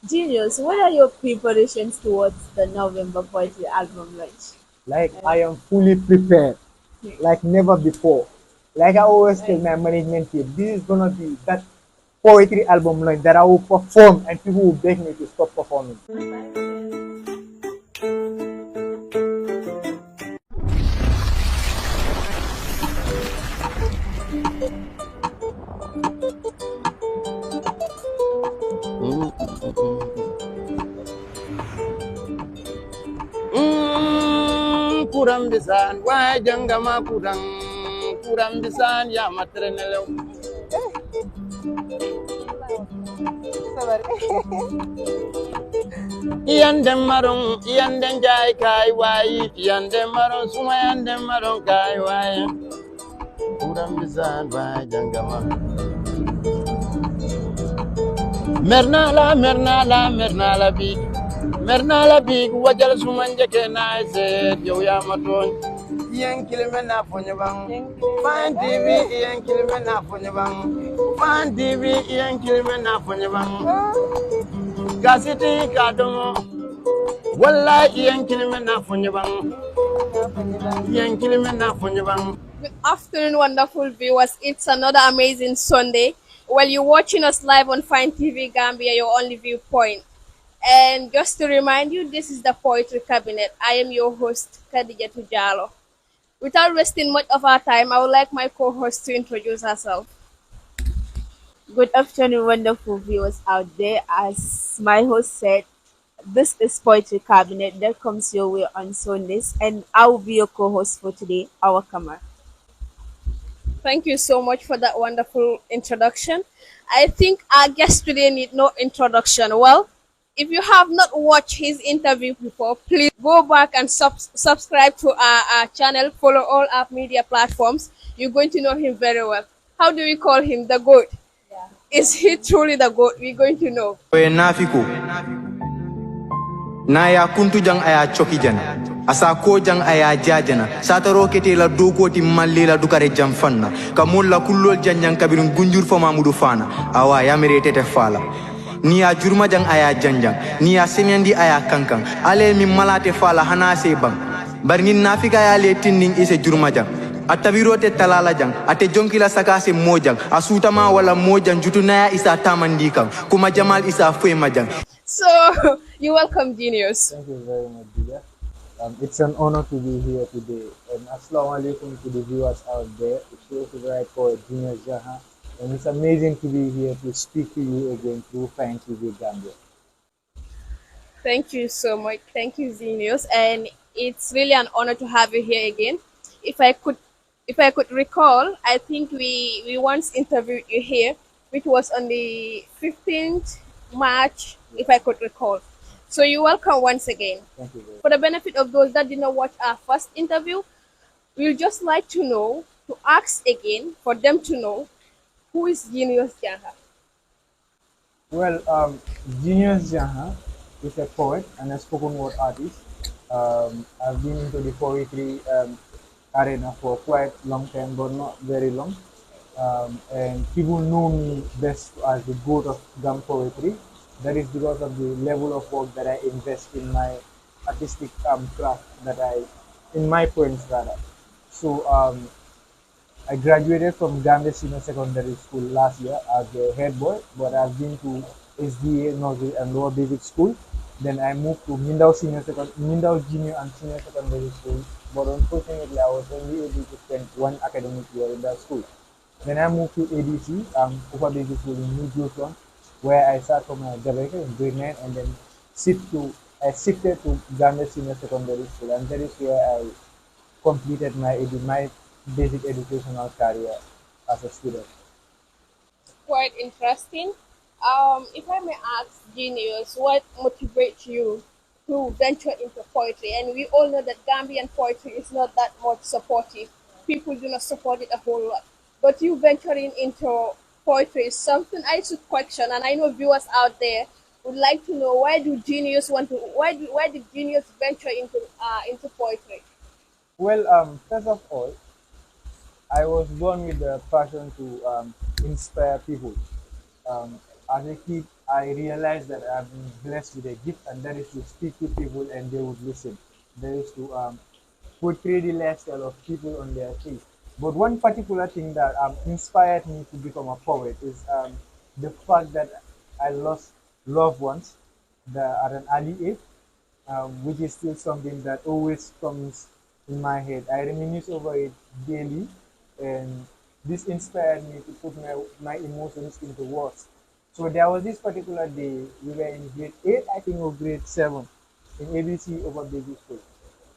Genius, what are your preparations towards the November poetry album launch? Like I am fully prepared, like never before. Like I always tell Right. my management team, this is gonna be that poetry album line that I will perform and people will beg me to stop performing. Kurang bisan wah janggama kurang kurang bisan ya matrenelew iyan dem marong iyan den jay kay wayi iyan dem marong suma iyan dem marong kay wayi kurang bisan wah janggama mernala big wajal sumanje ke na se yow ya maton iyan kilime na fonye bang fan tv iyan kilime na fonye bang fan tv iyan kilime na fonye bang kasiti kadomo wallahi iyan kilime na fonye bang iyan kilime na fonye bang. Good afternoon, wonderful viewers. It's another amazing Sunday. While you're watching us live on Fine TV Gambia, your only viewpoint. And just to remind you, this is the Poetry Cabinet. I am your host, Khadija Tujalo. Without wasting much of our time, I would like my co-host to introduce herself. Good afternoon, wonderful viewers out there. As my host said, this is Poetry Cabinet that comes your way on Sundays, and I will be your co-host for today, our Kamar. Thank you so much for that wonderful introduction. I think our guest today need no introduction. Well, if you have not watched his interview before, please go back and subscribe to our channel, follow all our media platforms. You're going to know him very well. How do we call him? The GOAT. Is he truly the GOAT? We're going to know. Oye nafiku na ya kuntu jang aya choki jana asa ko jang aya jajana sataro kete la dogoti malle la dukare jam fanna kamulla kullol janjang kabirun gunjur fo mamudu fana awa ya merete fala ni ya jurma jang aya janjang ni ya semyandi aya kankan ale mi malate fala hana se bang bar ni nafika ya le tinning ise jurma jang atabirote talala jang ate jonkila sakase mojang asutama wala mojang jutunaya isa tamandikang kuma jamal isa fema jang. So, you're welcome, Genius. Thank you very much, Dida. It's an honor to be here today. And assalamu alaikum to the viewers out there. It's also right for Genius Jahna. And it's amazing to be here to speak to you again through Fine TV Gambia. Thank you so much. Thank you, Genius. And it's really an honor to have you here again. If I could if I could recall, I think we once interviewed you here, which was on the 15th March, if I could recall. So you're welcome once again. Thank you very much. For the benefit of those that did not watch our first interview, we'll just like to know, to ask again, for them to know, who is Genius Jahna? Well, Genius Jahna is a poet and a spoken word artist. I've been into the poetry arena for quite long time, but not very long. And people know me best as the goat of gum poetry. That is because of the level of work that I invest in my artistic craft in my poems rather. So I graduated from Gambia Senior Secondary School last year as a head boy, but I've been to SDA Nursery and Lower Basic School. Then I moved to Mindao Junior and Senior Secondary School, but unfortunately I was only able to spend one academic year in that school. Then I moved to ADC, Upper Basic School in New Jerusalem, where I started from my director in grade 9 and then I shifted to Gambia Senior Secondary School, and that is where I completed my basic educational career as a student. Quite interesting. If I may ask, Genius, what motivates you to venture into poetry? And we all know that Gambian poetry is not that much supportive. People do not support it a whole lot. But you venturing into poetry is something I should question, and I know viewers out there would like to know why did Genius venture into poetry? Well, first of all, I was born with the passion to inspire people. As a kid, I realized that I've been blessed with a gift, and that is to speak to people and they would listen. That is to portray the lifestyle of people on their face. But one particular thing that inspired me to become a poet is the fact that I lost loved ones at an early age, which is still something that always comes in my head. I reminisce over it daily, and this inspired me to put my emotions into words. So there was this particular day, we were in grade 8, I think, or grade 7, in ABC over baby school.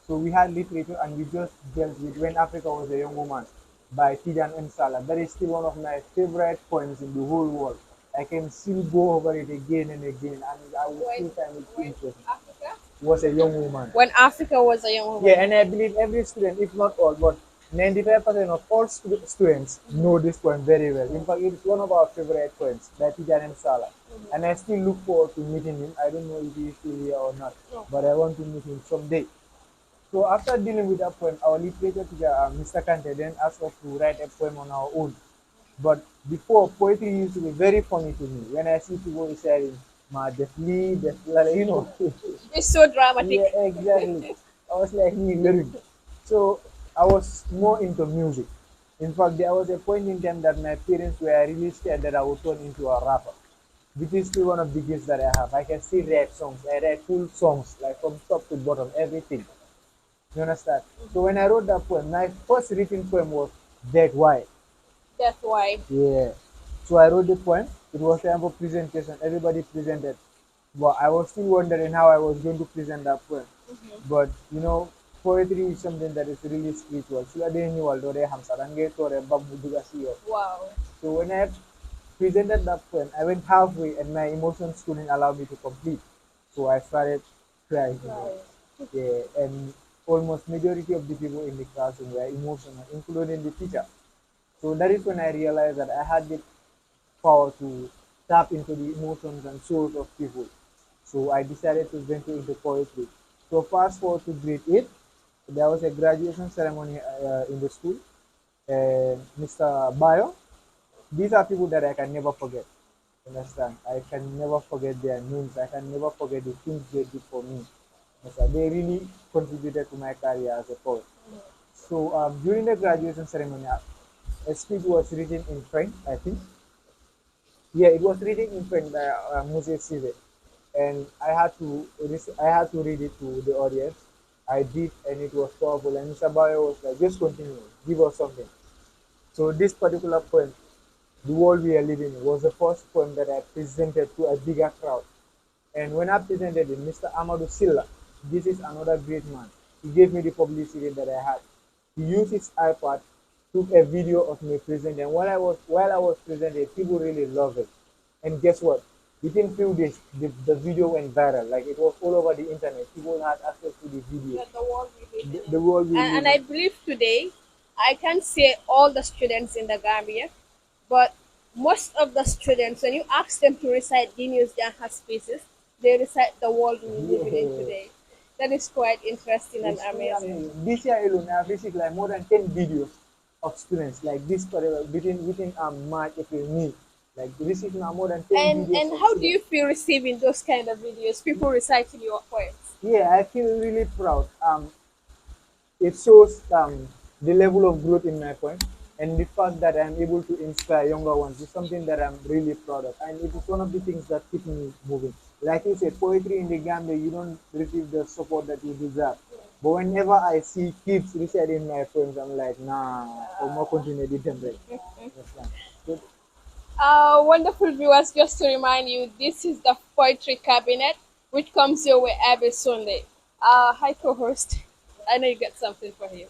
So we had literature and we just dealt with When Africa Was a Young Woman by Tijan and Salah. That is still one of my favorite poems in the whole world. I can still go over it again and again, and I will When still find it when interesting. Africa Was a young woman. when Africa was a young Yeah, woman. and I believe every student, if not all, but 95% of all students know this poem very well. In fact, it's one of our favorite poems by Tijan and Salah. And I still look forward to meeting him. I don't know if he's still here or not, No. but I want to meet him someday. So after dealing with that poem, our literature teacher, Mr. Kante, then asked us to write a poem on our own. But before, poetry used to be very funny to me. When I see people reciting, ma defli, defla, It's so dramatic. yeah, exactly. I was like me lyric. So I was more into music. In fact, there was a point in time that my parents were really scared that I would turn into a rapper, which is still one of the gifts that I have. I can still write songs. I write full songs, like from top to bottom, everything. You understand? So when I wrote that poem, my first written poem was Dead Why. That's why. Yeah. So I wrote the poem. It was time for presentation. Everybody presented. But I was still wondering how I was going to present that poem. But poetry is something that is really spiritual. Sila din yung waldo de hamsa range to re babu duga siyo. Wow. So when I presented that poem, I went halfway and my emotions couldn't allow me to complete. So I started crying. Right. Yeah, and almost majority of the people in the classroom were emotional, including the teacher. So that is when I realized that I had the power to tap into the emotions and souls of people. So I decided to venture into poetry. So fast forward to grade 8, there was a graduation ceremony in the school. And Mr. Bayo, these are people that I can never forget. Understand? I can never forget their names. I can never forget the things they did for me. Understand? They really contributed to my career as a poet. So during the graduation ceremony, a speech was written in French, I think. Yeah, it was written in French by Moses Sive, and I had to read it to the audience. I did, and it was powerful. And Mr. Bayo was like, "Just continue, give us something." So this particular poem, "The World We Are Living In," was the first poem that I presented to a bigger crowd. And when I presented it, Mr. Amadou Silla, this is another great man. He gave me the publicity that I had. He used his iPad, took a video of me presenting. And while I was presenting, people really loved it. And guess what? Within few days, the video went viral. Like it was all over the internet. People had access to the video. That the world we live The world we live and I in. believe today, I can't say all the students in the Gambia, but most of the students, when you ask them to recite Genius Jahna pieces, they recite the world we live in Yeah. today. That is quite interesting and It's really amazing. amazing. This year alone, I have received like more than 10 videos of students like this particular within March, April, May. Like received now more than 10 videos And of how do you students. feel receiving those kind of videos? People reciting your poems. Yeah, I feel really proud. It shows the level of growth in my point, and the fact that I'm able to inspire younger ones is something that I'm really proud of, and it is one of the things that keep me moving. Like you said, poetry in the Gambia, you don't receive the support that you deserve. But whenever I see kids reciting my poems, I'm like, nah, I'm not continue the template. So, Wonderful viewers, just to remind you, this is the Poetry Cabinet, which comes your way every Sunday. Hi, co host. I know you got something for him.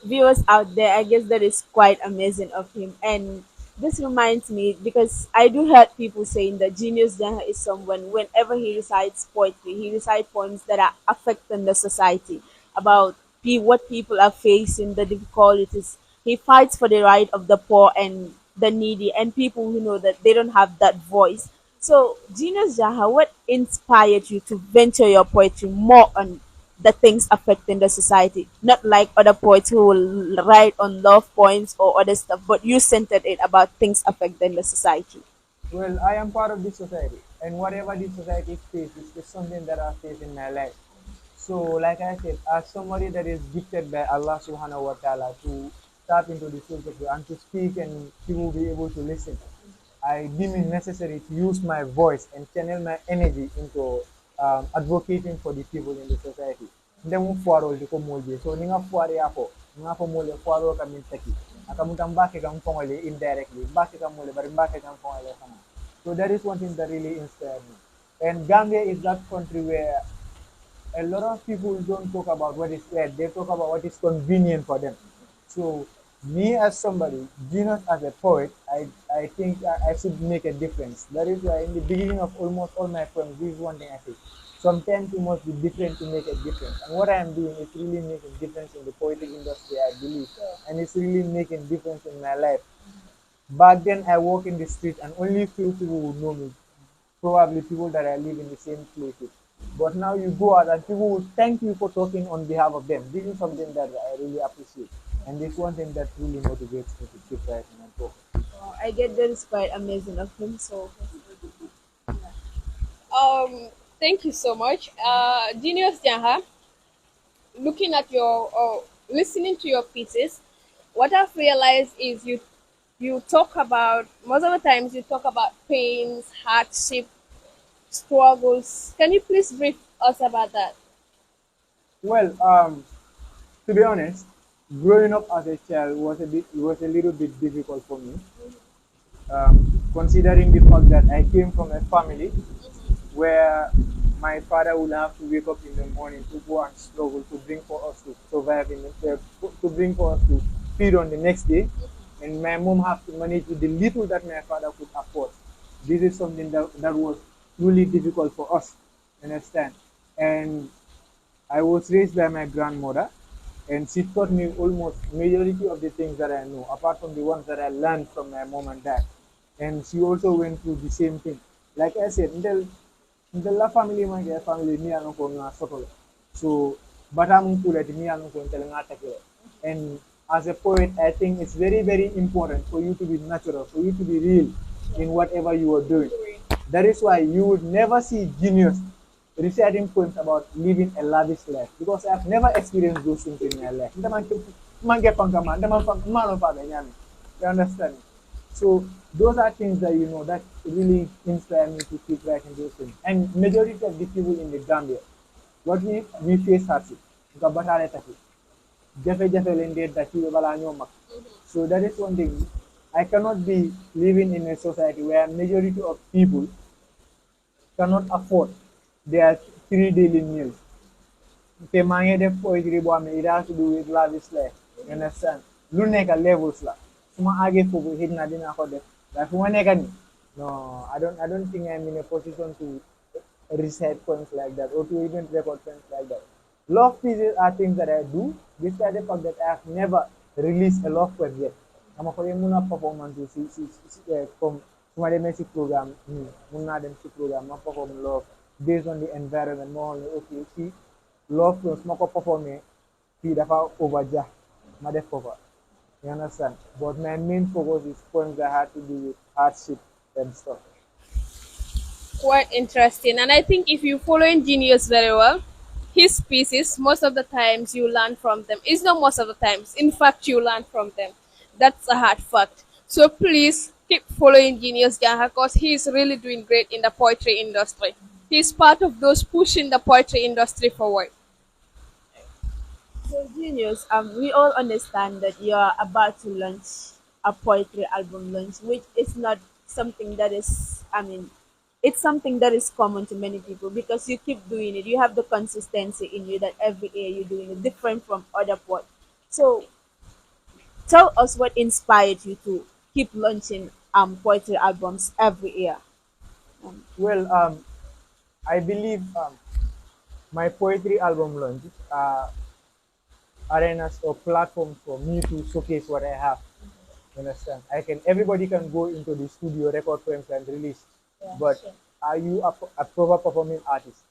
Viewers out there, I guess that is quite amazing of him. And this reminds me because I do hear people saying that Genius Jahna is someone whenever he recites poetry, he recites poems that are affecting the society about what people are facing, the difficulties. He fights for the right of the poor and the needy and people who know that they don't have that voice. So, Genius Jaha, what inspired you to venture your poetry more on the things affecting the society? Not like other poets who will write on love poems or other stuff, but you centered it about things affecting the society. Well, I am part of this society, and whatever this society faces is something that I face in my life. So, like I said, as somebody that is gifted by Allah Subhanahu wa Taala to tap into the soul of and to speak, and people will be able to listen, I deem it necessary to use my voice and channel my energy into advocating for the people in the society. Ndemu fuaro liko molje. So ninga fuare yako, ninga po mole fuaro kami taki. Akamuta mbake kam fongole indirectly, mbake kam mole, but mbake kam fongole sama. So that is one thing that really inspired me. And Gambia is that country where a lot of people don't talk about what is right, they talk about what is convenient for them. So me as somebody, Genius as a poet, I think I should make a difference. That is why in the beginning of almost all my poems, this is one thing I say. Sometimes you must be different to make a difference. And what I am doing is really making difference in the poetic industry, I believe. And it's really making difference in my life. Back then I walk in the street and only few people would know me, probably people that I live in the same place with. But now you go out and people will thank you for talking on behalf of them. This is something that I really appreciate. And this one thing that really motivates me to keep writing and talking. I get that is quite amazing of him. So Thank you so much. Genius Jahna, looking at your listening to your pieces, what I've realized is you talk about most of the times you talk about pains, hardship, struggles. Can you please brief us about that? Well, to be honest, growing up as a child was a little bit difficult for me. Considering the fact that I came from a family where my father would have to wake up in the morning to go and struggle to bring for us to survive to bring for us to feed on the next day, and my mom have to manage with the little that my father could afford. This is something that was really difficult for us, understand? And I was raised by my grandmother, and she taught me almost majority of the things that I know, apart from the ones that I learned from my mom and dad. And she also went through the same thing. Like I said, until la family man get family me alone ko nga sokolo. So batam kulet me alone ko until nga take. And as a poet, I think it's very, very important for you to be natural, for you to be real in whatever you are doing. That is why you would never see genius reciting poems about living a lavish life because I've never experienced those things in my life. You understand? So those are things that you know that really inspire me to keep writing those things. And majority of the people in the Gambia, what we face hardship. Jafe-jafe leen dee daj ci balaa ñoo mag. So that is one thing. I cannot be living in a society where majority of people cannot afford their 3 daily meals. Te maa ngi def poetry boo xam ne it has to do with lavish life. You understand? Lu nekk levels la. Su ma àggee foofu xëy na dinaa ko def. Waaye fu ma nekk nii, no, I don't think I'm in a position to recite poems like that or to even record poems like that. Love pieces are things that I do, despite the fact that I have never released a love poem yet. I'm a Muna performance from my domestic program, Muna domestic program, I perform love based on the environment. More only, okay, see, love poems, I perform it, see, that's over jah, my cover. You understand? But my main focus is poems that had to do with hardship and stuff. Quite interesting. And I think if you follow Genius very well, his pieces, most of the times you learn from them. It's not most of the times. In fact, you learn from them. That's a hard fact. So please keep following Genius Jahna because he's really doing great in the poetry industry. He's part of those pushing the poetry industry forward. So, Genius, we all understand that you are about to launch a poetry album launch, which is not something that is, it's something that is common to many people because you keep doing it. You have the consistency in you that every year you're doing it, different from other poets. So, tell us what inspired you to keep launching poetry albums every year. Well, I believe my poetry album launch arenas or platforms for me to showcase what I have. You understand? Everybody can go into the studio, record poems and release. Yeah, But sure. are you a proper performing artist?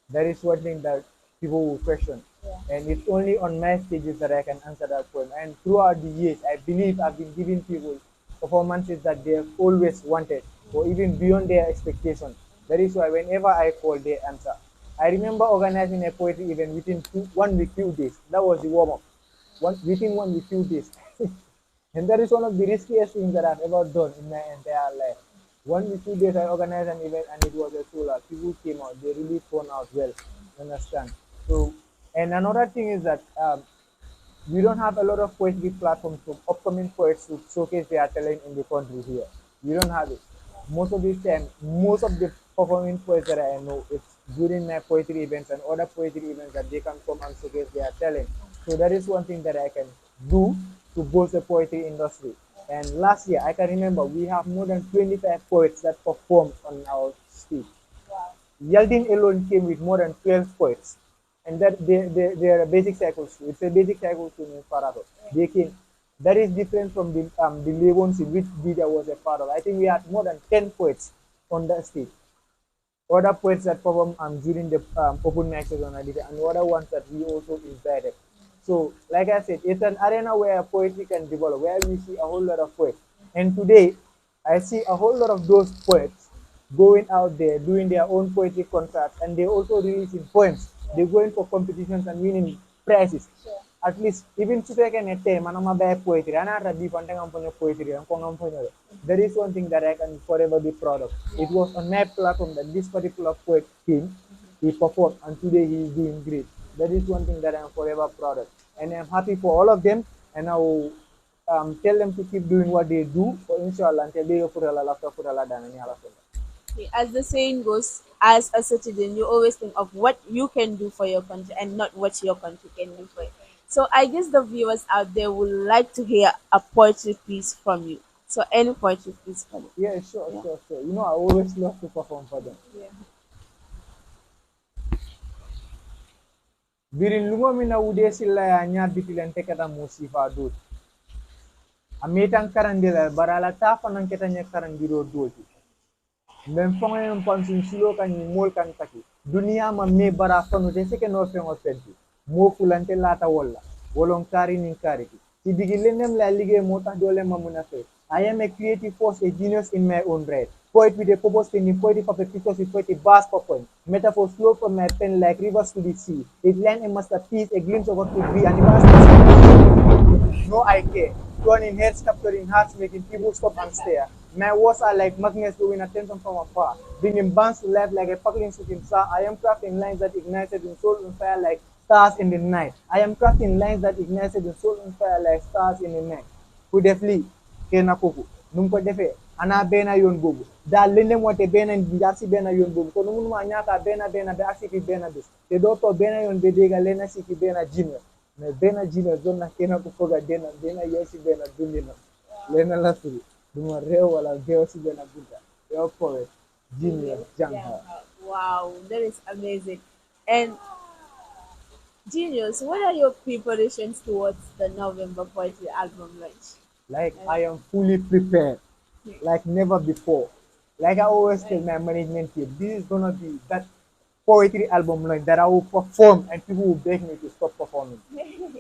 That is one thing that people will question. Yeah. And it's only on my stages that I can answer that poem. And throughout the years, I believe I've been giving people performances that they have always wanted. or even beyond their expectations. That is why whenever I call, they answer. I remember organizing a poetry event within 1 week, few days. That was the warm up. Within 1 week, few days. And that is one of the riskiest things that I've ever done in my entire life. 1 week, 2 days, I organized an event and it was a solar. People came out, they really turned out well. You understand? So, and another thing is that we don't have a lot of poetry platforms for upcoming poets to showcase their talent in the country here. We don't have it. Most of the time, most of the performing poets that I know, it's during my poetry events and other poetry events that they can come and showcase their talent. So that is one thing that I can do to boost the poetry industry. And last year, I can remember we have more than 25 poets that performed on our stage. Yeldin alone came with more than 12 poets, and that they are a basic cycle school. It's a basic cycle school in Parato. They came. That is different from the Levons in which Dida was a part of. I think we had more than 10 poets on that stage. Other poets that performed during the open mic session and other ones that we also invited. So, like I said, it's an arena where poetry can develop, where we see a whole lot of poets. And today, I see a whole lot of those poets going out there doing their own poetry concerts, and they also releasing poems. They're going for competitions and winning prizes. At least, even if I can attain, manama by poetry, and I be poetry, and there is one thing that I can forever be proud of. It was on my platform that this particular poet came, he performed, and today he is doing great. That is one thing that I'm forever proud of. And I'm happy for all of them, and I will tell them to keep doing what they do, for inshallah, until they put a lot of done and As the saying goes, as a citizen, you always think of what you can do for your country and not what your country can do for you. So I guess the viewers out there would like to hear a poetry piece from you. So any poetry piece from you. Yeah, sure, Yeah. sure, sure. You know, I always love to perform for them. Yeah. Birin lumo mina wude silla ya nya bitilen tekata musifa do. Ametan karandela barala ta fanan keta nya karandiro do. Men fonga en pansin silo kan ni mol kan taki. Dunia ma me bara fanu de seke no fen o fenti. Mo fulante lata wala. Wolon kari nin kari. Ti digilendem la lige mota dole mamuna fe. I am a creative force, a genius in my own right. Poet with a purpose, painting poetic puppet pictures with poetic bars for point. Metaphors flow from my pen like rivers to the sea. It land a masterpiece, a glimpse of what could be, and no I care. Turning heads, capturing hearts, making people stop and stare. My words are like magnets drawing attention from afar, bringing bands to life like a sparkling shooting star. I am crafting lines that ignited in soul and fire like stars in the night. I am crafting lines that ignited in soul and fire like stars in the night. Who definitely kena koko num ko defé ana bena yon bobu da lende mote bena ndiasi bena yon bobu ko num ma nyaka bena be asiki bena bis te do to bena yon be dega lena siki bena jina me bena jina zonna kena ko foga bena yesi bena dundina lena la suri duma rew wala geo si bena bunta yo poet Genius Jahna. Wow, that is amazing. And Genius, what are your preparations towards the November poetry album launch? Like I am fully prepared, like never before. Like I always tell my management team, this is gonna be that poetry album like that I will perform and people will beg me to stop performing.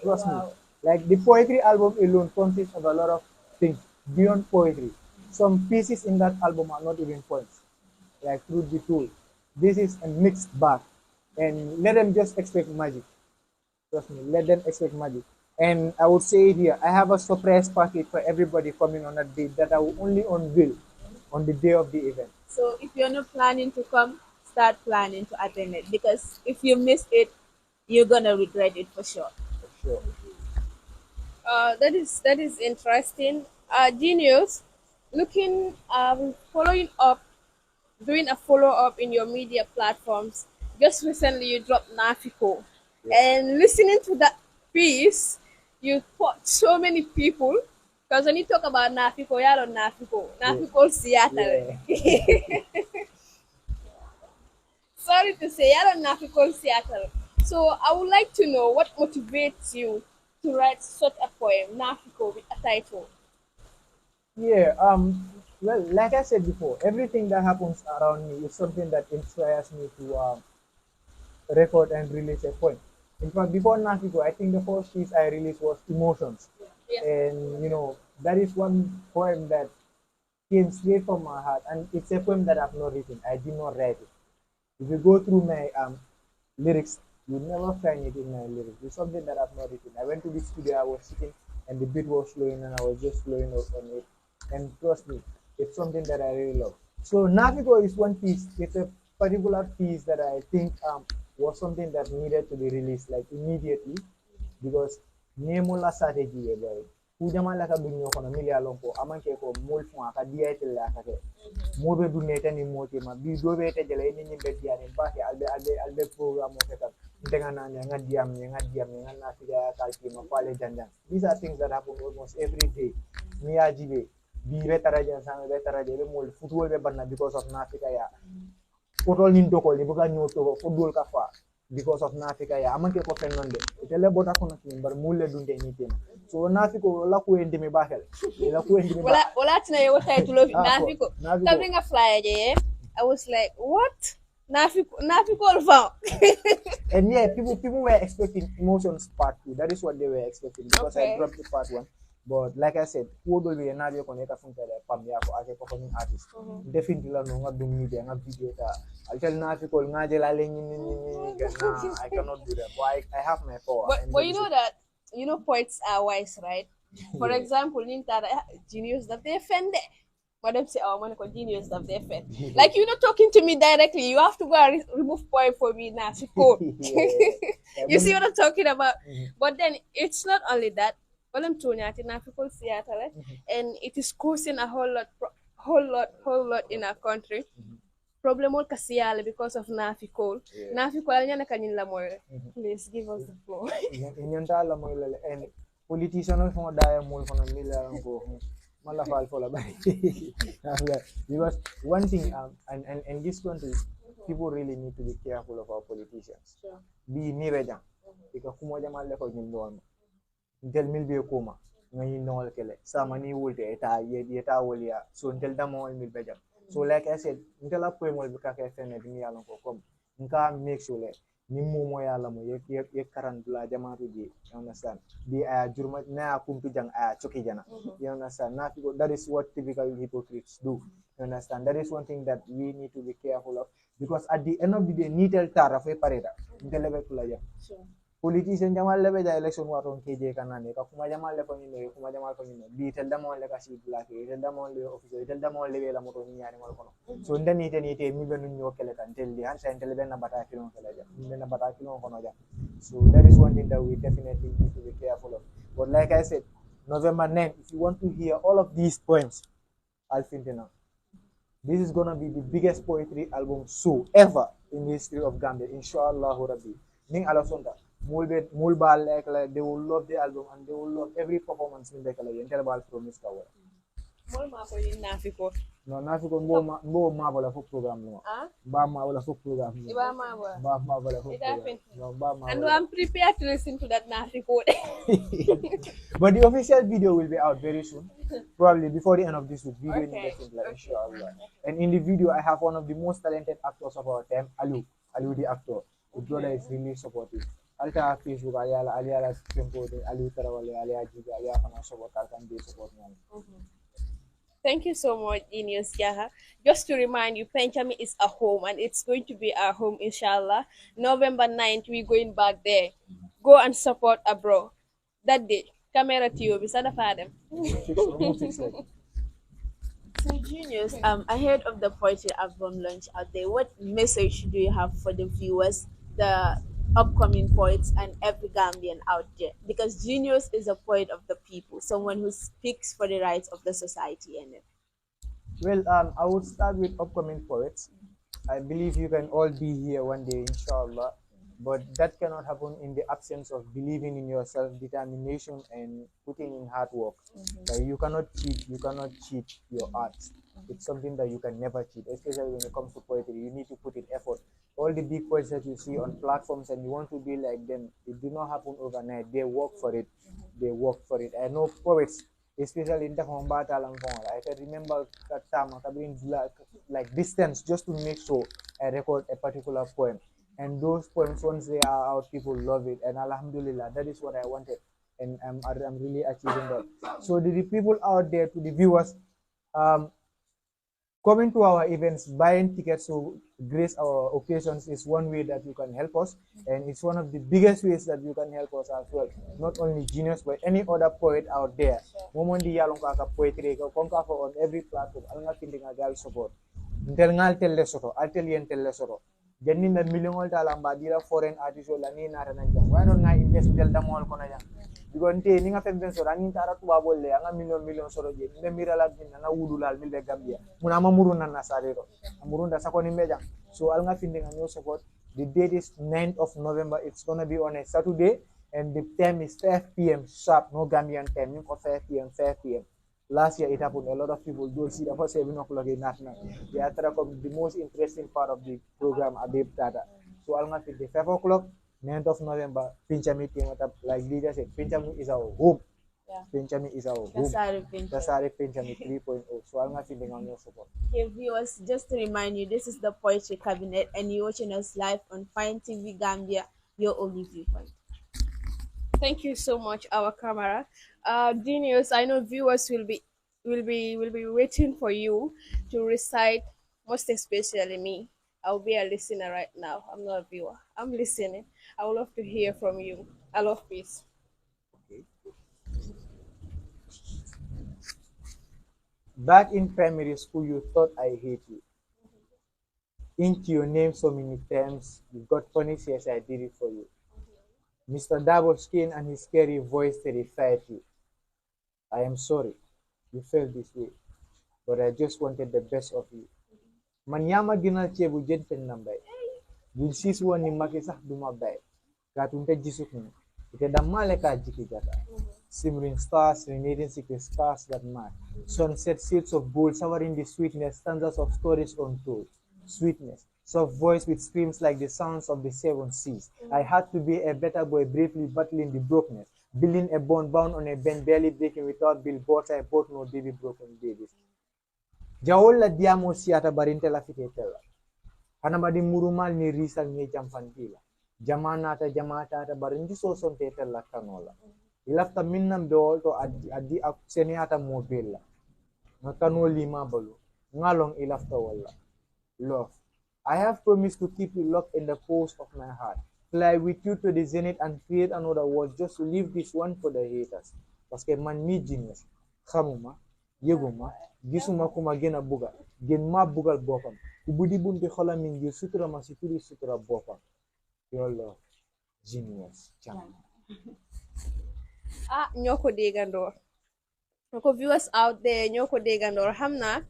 Trust me. Wow. Like the poetry album alone consists of a lot of things beyond poetry. Some pieces in that album are not even poems. Like truth be told, this is a mixed bag, and let them just expect magic. Trust me, let them expect magic. And I would say here, I have a surprise package for everybody coming on that day that I will only unveil on the day of the event. So if you're not planning to come, start planning to attend it because if you miss it, you're gonna regret it for sure. For sure. That is interesting. Genius, looking following up, doing a follow up in your media platforms. Just recently, you dropped Nafiko, and listening to that piece, you taught so many people. Because when you talk about Nafiko, you don't Nafiko Seattle. Yeah. Sorry to say, you don't Nafiko Seattle. So I would like to know what motivates you to write such a poem, Nafiko, with a title. Yeah, well, like I said before, everything that happens around me is something that inspires me to record and release a poem. In fact, before Nafiko, I think the first piece I released was Emotions. Yeah. And, you know, that is one poem that came straight from my heart, and it's a poem that I've not written. I did not write it. If you go through my lyrics, you never find it in my lyrics. It's something that I've not written. I went to the studio, I was sitting, and the beat was flowing, and I was just flowing up on it. And trust me, it's something that I really love. So Navigo is one piece. It's a particular piece that I think was something that needed to be released like immediately because Nemola strategy boy. Kujama la ka binyo kono milia lonko amanke ko mol fon aka diya tele aka ke mobe du neta ni moti ma bi do be te jele ni nyimbe diya ni ba ke albe program o ka ndenga na nga diam nga na figa kalki ma pale janjan. These are things that happen almost every day. Mi ajibe bi be taraja sang be taraja be mol football be banna because of nafika ya potol nin dokol ni buga nyoto football ka fa because of nafika ya amanke ko fennonde tele bota kono kin bar mulle dunde ni tema so nafiko la ko endimi bakel la ko endimi wala tina yo title of nafiko covering a flyer je I was like what nafiko found and yeah people were expecting emotions part 2 that is what they were expecting because I dropped the part 1 but like I said who do we na yo connect funta pam ya ko as a performing artist definitely la no ngam media ngam video ta I'll tell nafiko ngaje la le I cannot do that why I have my power but you know that poets are wise, right? For example, Nintara Genius that they offend. Madam say, "Oh, man, Genius that they offend." Like you're not talking to me directly. You have to go and remove poem for me now. You see what I'm talking about? But then it's not only that. Well, I'm telling you, Seattle, and it is causing a whole lot in our country. Problem all kasiyale because of Nafikol. Nafikol niya na kanila mo. Please give us the floor. Inyan tala mo ilale and politician no fo daya mo fo na mila ko mala fal fo la bari because one thing and in this country people really need to be careful of our politicians. Sure. Be ni reja ika kumo jamal le ko nyindon del mil be kuma ngayi nol kele sama ni wolte eta wolia so del damo mil bejam. So like I said, until I pray more because I feel like me alone come. Nka make sure like ni mo yala mo ye karan bla jama ruji. You understand? Be a jurma na kumpi jang a choki jana. You understand? That is what typical hypocrites do. You understand? That is one thing that we need to be careful of because at the end of the day, nitel tara fe pareda. Nitel lebe kulaja. Politician jamal lebe ja election waton keje kanane ka kuma jamal le ko ni kuma jamal ko ni bi tel damo le ka si black tel damo le officer tel damo le la moto ni nyani mo kono so ndani te ni te mi be nu nyokele kan tel di han sa tel be na bata kilo kala ja be na bata kilo kono ja so that is one thing that we definitely need to be careful of but like I said November 9 if you want to hear all of these poems I'll fin now this is gonna be the biggest poetry album so ever in the history of Gambia inshallah rabbi ning ala sonda Mulbal like they will love the album and they will love every performance in the color and tell about promise cover. No, Nafiko mbo wala for program no. Ba wala for program. Ba wala for program. No, and I'm prepared to listen to that Nafiko. But the official video will be out very soon. Probably before the end of this week. Video inshallah. And in the video I have one of the most talented actors of our time, Alu the actor. The brother is really supportive. Alta Facebook aliala tempo Ali Tarawale aliya jiga aliya kana support kan be support man. Thank you so much, Genius Jahna. Just to remind you, Penchami is a home and it's going to be our home, inshallah. November 9th, we're going back there. Go and support a bro. That day, camera to you, Bisada Fadem. So Genius, ahead of the poetry album launch out there, what message do you have for the viewers, the upcoming poets, and every Gambian out there? Because Genius is a poet of the people, someone who speaks for the rights of the society and it. Well, I would start with upcoming poets. I believe you can all be here one day, inshallah. But that cannot happen in the absence of believing in yourself, determination, and putting in hard work. Like you cannot cheat your art. It's something that you can never cheat, especially when it comes to poetry. You need to put in effort. All the big poets that you see on platforms and you want to be like them, it did not happen overnight. They work for it. I know poets, especially in the Hombata Langkong. I can remember that time I've been like distance just to make sure I record a particular poem. And those poems, once they are out, people love it. And alhamdulillah, that is what I wanted. And I'm really achieving that. So the people out there, to the viewers, coming to our events, buying tickets to grace our occasions is one way that you can help us, and it's one of the biggest ways that you can help us as well. Not only Genius, but any other poet out there. Momondi yalong kaka poetry ko konka for on every platform. Alanga tinding a girl support. Ntel ngal telle soto, altel yen telle soto. Janni na million ol tala mbadira foreign artist la ni na tan jang. Why not nga invest del damol kono jang? Digonte ni nga femben so ani tara tuba bolle nga million soro je be mirala dinna na wululal milbe gambia muna mamuru nan nasarero amurunda sakoni meja so al nga finde nga no support. The date is 9th of November. It's gonna be on a Saturday and the time is 5 p.m. sharp, no Gambian time. You 5 p.m. 5 p.m. Last year it happened. A lot of people don't see the first 7 o'clock in national. They are the most interesting part of the program at the data. So I'll not the 5 o'clock, 9th of November, Pinchami team like Lydia said, Pinchami is our home. Yeah. Pinchami is our home. That's our Pinchami 3.0. So I'm not feeling on your support. Okay, viewers, just to remind you, this is the Poetry Cabinet, and you're watching us live on Fine TV Gambia, your only viewpoint. Thank you so much, our camera. Genius, I know viewers will be waiting for you to recite, most especially me. I'll be a listener right now. I'm not a viewer. I'm listening. I would love to hear from you. I love peace. Back in primary school, you thought I hate you. Into your name so many times, you got punished, yes, I did it for you. Mr. Dabo's skin and his scary voice terrified you. I am sorry you felt this way, but I just wanted the best of you. Manyama ginal chebu jenten nambay. Gin siswa ni makisah dumabay. Katunte jisukni. Ite damale ka jiki jata. Simmering stars, reigniting secret stars that match. Sunset seeds of gold souring the sweetness, stanzas of stories untold. Sweetness, soft voice with screams like the sounds of the seven seas. I had to be a better boy, bravely battling the brokenness. Building a bond bound on a bend, barely breaking without billboards. I bought no baby broken babies. Jaola diamo siata barintela fitetela. Hanamadi murumal ni risal ni jamfantila. Jamanata jamata barinji so son tetela kanola. Ilafta minnam beol to adi seniata mobile. Nakano lima balu. Ngalong ilafta wala. Love. I have promised to keep you locked in the post of my heart. Fly with you to the zenith and create another world just to leave this one for the haters. Parce que man mi genius. Xamuma, yeguma, gisuma kuma gena buga. Gen ma bugal bopam. Ubudi bunti xolam min ngir sutura ma ci turi sutura bopam. Your love. Genius Jahna. Ñoko dégandor. Ko viewers out there ñoko dégandor xamna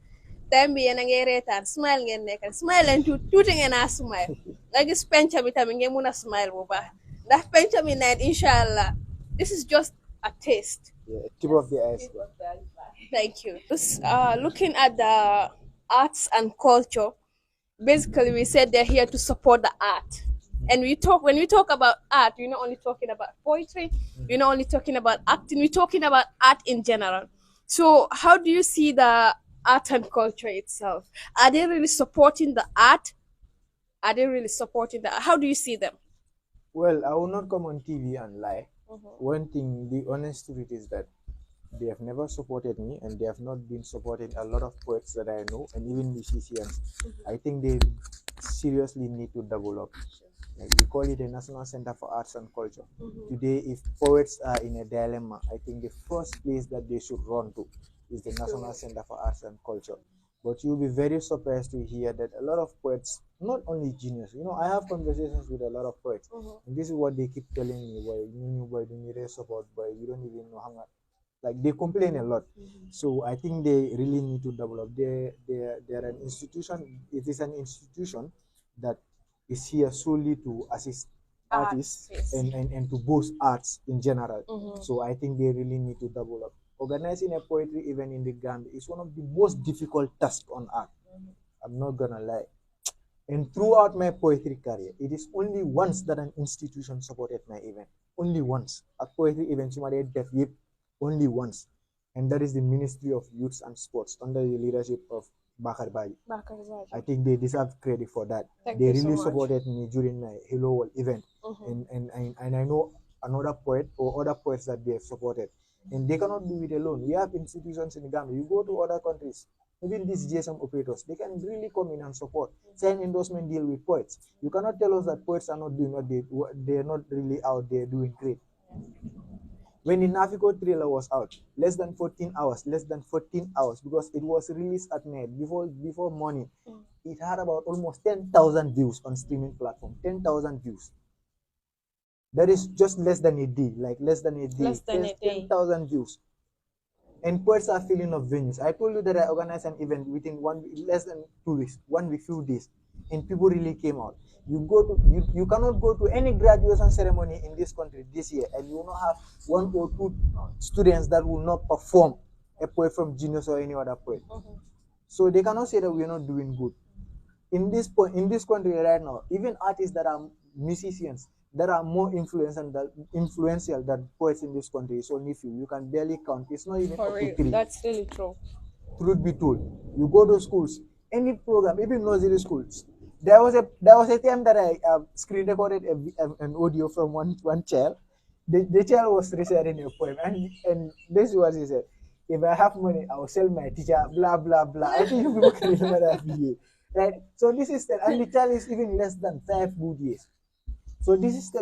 time bi yéen a ngi reetaan smile ngeen nekkal smile leen tuuti ngeen a smile nga gis penca bi tamit ngeen mun a smile bu baax ndax penca mi night inshallah this is just a taste. Yeah, tip of the iceberg. Thank you. Looking at the arts and culture, basically we said they're here to support the art. And when we talk about art, we're not only talking about poetry, we're not only talking about acting, we're talking about art in general. So how do you see the art and culture itself? Are they really supporting the art? Are they really supporting the art? How do you see them? Well, I will not come on TV and lie. One thing, the honest truth is that they have never supported me, and they have not been supporting a lot of poets that I know, and even musicians. I think they seriously need to double up. Like we call it a National Center for Arts and Culture. Today, if poets are in a dilemma, I think the first place that they should run to is the National Center for Arts and Culture. But you'll be very surprised to hear that a lot of poets, not only genius, I have conversations with a lot of poets, and this is what they keep telling me: boy, new boy, you need support, boy, you don't even know how much. Like they complain a lot. So I think they really need to develop. They're an institution. It is an institution that is here solely to assist artists and to boost arts in general. So I think they really need to develop. Organizing a poetry event in the Gambia is one of the most difficult tasks on earth. I'm not gonna lie. And throughout my poetry career, it is only once that an institution supported my event. Only once. A poetry event, only once. And that is the Ministry of Youth and Sports under the leadership of Bakar Baji. I think they deserve credit for that. They really supported me during my Hello World event. And I know another poet or other poets that they have supported. And they cannot do it alone. We have institutions in Ghana. You go to other countries, even these GSM operators, they can really come in and support, sign endorsement deal with poets. You cannot tell us that poets are not doing they're not really out there doing great. When the Navico trailer was out, less than 14 hours, because it was released at night before morning, it had about almost 10,000 views on streaming platform. 10,000 views. That is just less than a day, Less than a day. 10,000 views. And poets are filling up venues. I told you that I organized an event within less than 2 weeks, 1 week, few days, and people really came out. You cannot go to any graduation ceremony in this country this year, and you will not have 1 or 2 students that will not perform a poet from Genius or any other poet. So they cannot say that we are not doing good. In this country right now, even artists that are musicians that are more influential than poets in this country is only few. You can barely count. It's not even up to 3. That's really true. Truth be told, you go to schools, any program, even nursery schools. There was a time that I screen recorded an audio from one child. The child was reciting a poem, and this is what he said: "If I have money, I will sell my teacher." Blah blah blah. I think you people can remember that video, right? So this is and the child is even less than 5 good years. So this is to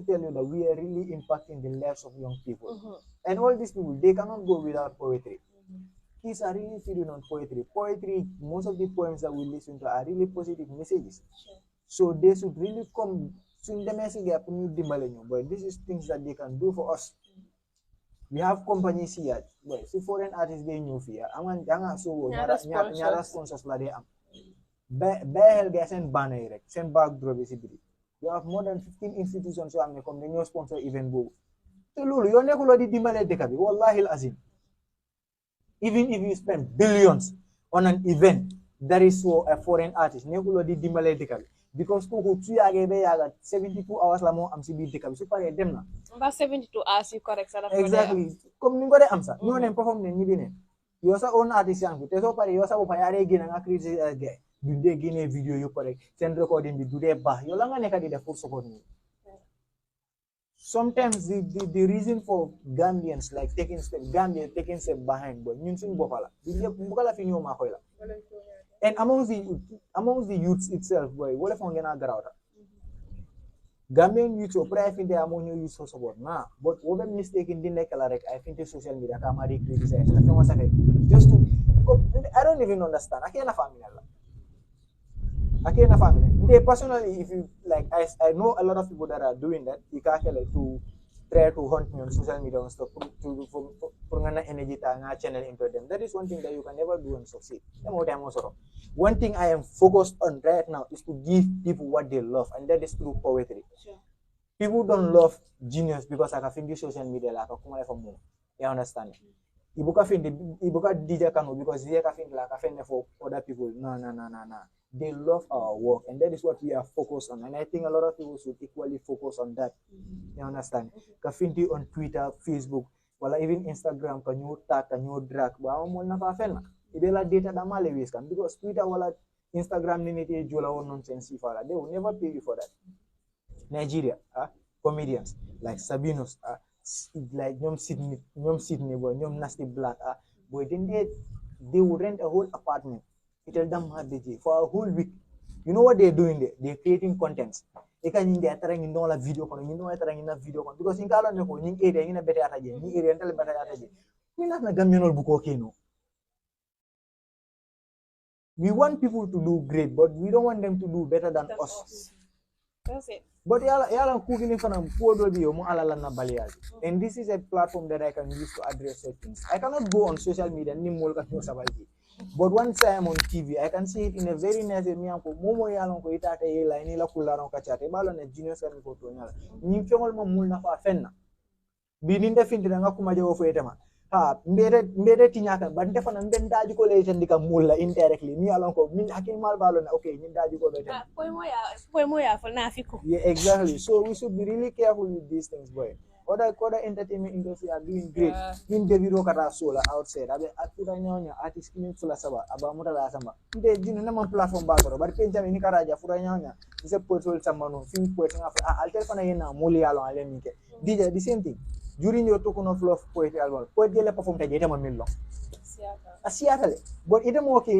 tell you that we are really impacting the lives of young people, and all these people, they cannot go without poetry. Kids are really feeding on poetry. Poetry, most of the poems that we listen to are really positive messages. So they should really come. But this is things that they can do for us. We have companies here. But see foreign artists they new here. Nyara sponsors la they am. Behel guys and banner erect. Send backdrop is you have more than 15 institutions who are come the new sponsor event go. So lulu, you never di dimale dekabi. Wallahi azim. Even if you spend billions on an event that is for a foreign artist, never di dimale dekabi. Because who 72 hours la mo am si bi dekabi. So pare dem na. About 72 hours, you correct. Exactly. Come ningo de amsa. You ne perform ne nibine. You also own artist yangu. Teso pare you also payare gina nga create guy. Do they gain a video you correct? Send recording do they bah. You langa neka di the full support me. Sometimes the reason for Gambians like Gambia taking step behind, but nyunsin bokala. Bokala fini o makoila. And among the youths itself, boy, what if I'm gonna get out? Gambian youths or pray I think they are among youths for support. Nah, but what I'm mistaken didn't like I think the social media can criticize. Just to I don't even understand. I can't family. They personally, if you like, I know a lot of people that are doing that. You can't like to try to hunt me on social media and stuff to energy channel into them. That is one thing that you can never do and succeed. One thing I am focused on right now is to give people what they love, and that is through poetry. Sure. People don't love Genius because I can find social media like a from more. You understand? Ibuka DJ Kano because DJ can find like a friend for other people. No. They love our work, and that is what we are focused on. And I think a lot of people should equally focus on that. You understand? Kafinti on Twitter, Facebook, well, even Instagram, can you tag, can you drag? But I'm not a fan. If they like data, that male waste can because Twitter, well, Instagram, nonsense. They will never pay you for that. Nigeria, comedians like Sabinos, like Nyom Sydney, boy, Nyom Nasty Black, boy, then they will rent a whole apartment. Tell them for a whole week. You know what they're doing there? They're creating contents. They can in a video because in Kala in area in a better area and better we not na Gambian book okay no. We want people to do great, but we don't want them to do better than us. That's it. But yala cooking in front of poor and this is a platform that I can use to address such things. I cannot go on social media anymore. But once I am on TV, I can see it in a very nice way. Momo yalon ko itata yela inila kularo kachate balo na Genius kami ko tonyala. Ni fyongol mo mulna fa fenna. Bininde findira nga kumaje wo fetema. Mbere tinyaka bande fana mbendaji ko le tandika mulla indirectly. Ni yalon ko min hakin mal balo na okay, ni daji ko beta. Poy moya for na fiko. Yeah, exactly. So we should be really careful with these things, boy. Other entertainment industry are doing great. In the video kata sola outside. Abe atuda nyonya artist kini fula saba aba muda la samba. Nde jinu na man platform ba ko bari penja ni karaja fura nyonya. Ise portfolio samba no film poet nga alter fana yena moli yalo ale mike. DJ the same thing. During your token of love poetry album, poet gele perform ta jeta ma million. Seattle. But it okay,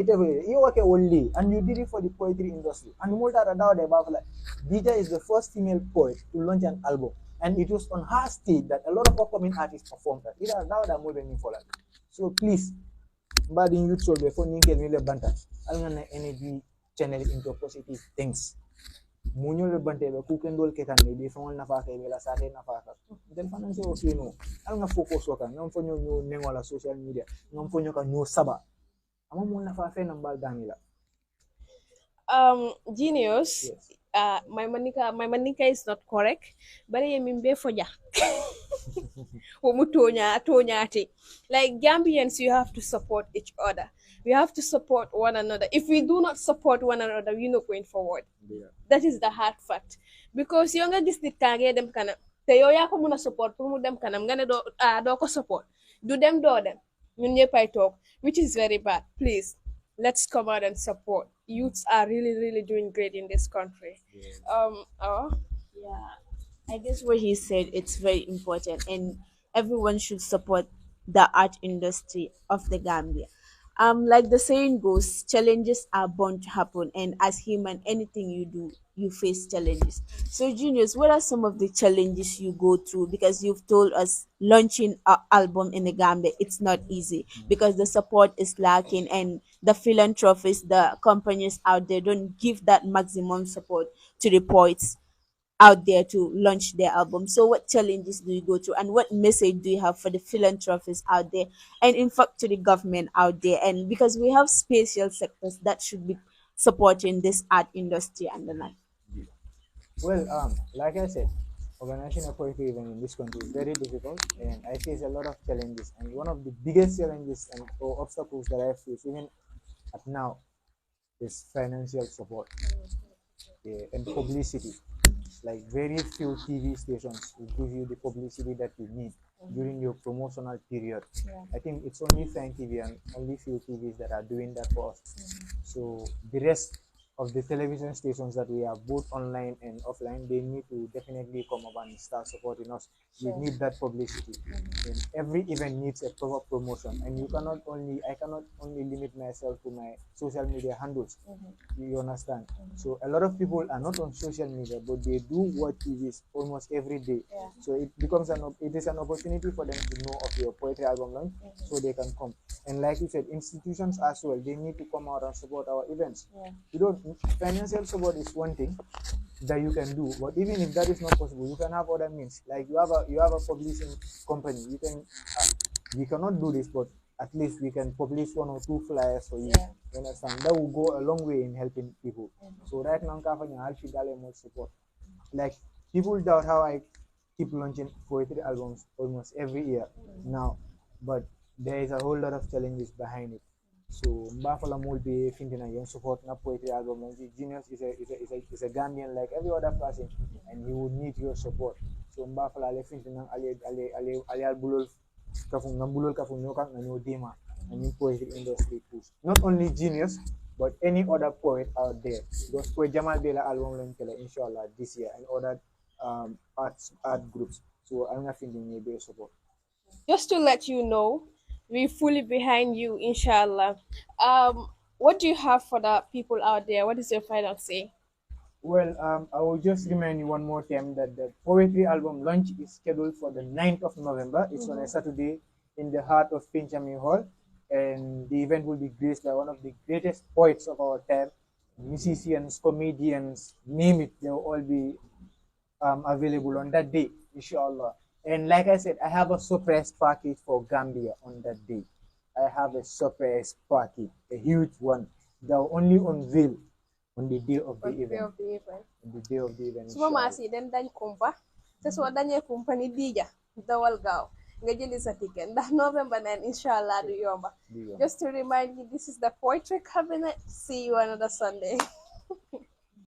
you okay only, and you did it for the poetry industry. And Multa Radao de Bafala, Dija is the first female poet to launch an album. And it was on her stage that a lot of upcoming artists performed that. It is now that more than for that. So please, bad in youth solve for Ninkel Mille Banta. I'm gonna energy channel into positive things. Munyo le bante be ku kendol ke kan be fongol na fa ke be la sate na fa ka del fanan se o kino al nga focus o kan ngam fonyo nyo nengola social media ngam fonyo ka nyo saba ama mo na fa fe nambal danila. Genius. Yes. My manika is not correct. But I mean be for ya. Like Gambians, you have to support each other. We have to support one another. If we do not support one another, we're not going forward. Yeah. That is the hard fact. Because younger this the target them kana te yo ya ko muna support pour mu dem kanam nga ne do ko support. Do them do them. Ñun ñeppay talk, which is very bad. Please, let's come out and support. Youths are really, really doing great in this country. Yeah, I guess what he said it's very important, and everyone should support the art industry of the Gambia. Like the saying goes, challenges are bound to happen, and as human, anything you do, you face challenges. So, Juniors, what are some of the challenges you go through? Because you've told us launching an album in the Gambia, it's not easy because the support is lacking, and the philanthropists, the companies out there don't give that maximum support to the poets out there to launch their album. So, what challenges do you go through, and what message do you have for the philanthropists out there, and in fact to the government out there? And because we have special sectors that should be supporting this art industry and the like. Well, like I said, organizing a poetry event in this country is very difficult, and I face a lot of challenges. And one of the biggest challenges and or obstacles that I face even at now is financial support, yeah, and publicity. Like very few TV stations will give you the publicity that you need during your promotional period. I think it's only Fine TV and only few TVs that are doing that for us. So the rest of the television stations that we have both online and offline, they need to definitely come up and start supporting us. We need that publicity. And every event needs a proper promotion, and I cannot only limit myself to my social media handles. You understand? So a lot of people are not on social media, but they do watch TVs almost every day. So it is an opportunity for them to know of your poetry album launch, so they can come. And like you said, institutions as well, they need to come out and support our events. You don't Financial support is one thing that you can do, but even if that is not possible, you can have other means. Like you have a publishing company. We cannot do this, but at least we can publish one or two flyers for you. You understand? That will go a long way in helping people. So right now, I'll feel more support. Like people doubt how I keep launching poetry albums almost every year now, but there is a whole lot of challenges behind it. So Mbafala Mulbe Fintina young support na poetry album. Genius is a Gambian like every other person, and he would need your support. So Mbafala Ale Fintina Ale Albulol Kafung Nambulol Kafung Nyoka Nanyo Dima and in poetry industry push. Not only Genius, but any other poet out there. Because Poet Jamal Bela album Lenkele inshallah this year and other art groups. So I'm not thinking maybe support. Just to let you know, we fully behind you, inshallah. What do you have for the people out there? What is your final say? Well, I will just remind you one more time that the poetry album launch is scheduled for the 9th of November. It's on a Saturday in the heart of Finchami Hall, and the event will be graced by one of the greatest poets of our time, musicians, comedians, name it, they will all be available on that day, inshallah. And like I said, I have a surprise package for Gambia on that day. I have a surprise package, a huge one that will only unveil on the day of the On the day event. of the event. On the day of the event. Suma masi den dañ kumpa te so dañé kumpa ni dija dawal gaaw nga jëli sa ticket ndax November 9 inshallah du yomba. Inshallah. Just to remind you, this is the Poetry Cabinet. See you another Sunday.